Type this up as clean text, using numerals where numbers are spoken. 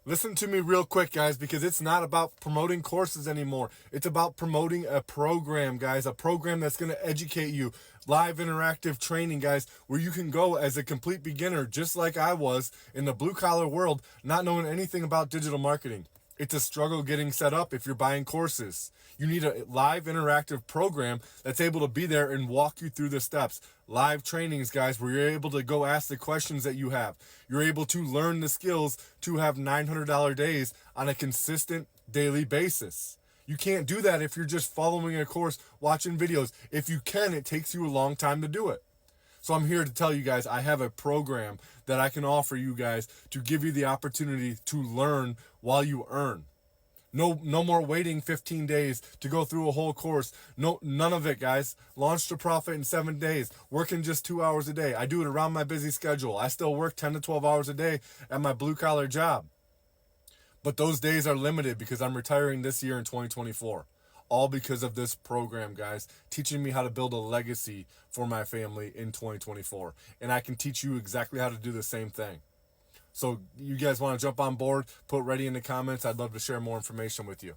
Listen to me real quick, guys, because it's not about promoting courses anymore. It's about promoting a program, guys, a program that's going to educate you. Live interactive training, guys, where you can go as a complete beginner, just like I was in the blue collar world, not knowing anything about digital marketing. It's a struggle getting set up if you're buying courses. You need a live interactive program that's able to be there and walk you through the steps. Live trainings, guys, where you're able to go ask the questions that you have. You're able to learn the skills to have $900 days on a consistent daily basis. You can't do that if you're just following a course, watching videos. If you can, it takes you a long time to do it. So I'm here to tell you guys, I have a program that I can offer you guys to give you the opportunity to learn while you earn. No more waiting 15 days to go through a whole course. No, none of it, guys. Launch to profit in 7 days. Working just 2 hours a day. I do it around my busy schedule. I still work 10 to 12 hours a day at my blue collar job. But those days are limited because I'm retiring this year in 2024. All because of this program, guys, teaching me how to build a legacy for my family in 2024. And I can teach you exactly how to do the same thing. So you guys want to jump on board, put ready in the comments. I'd love to share more information with you.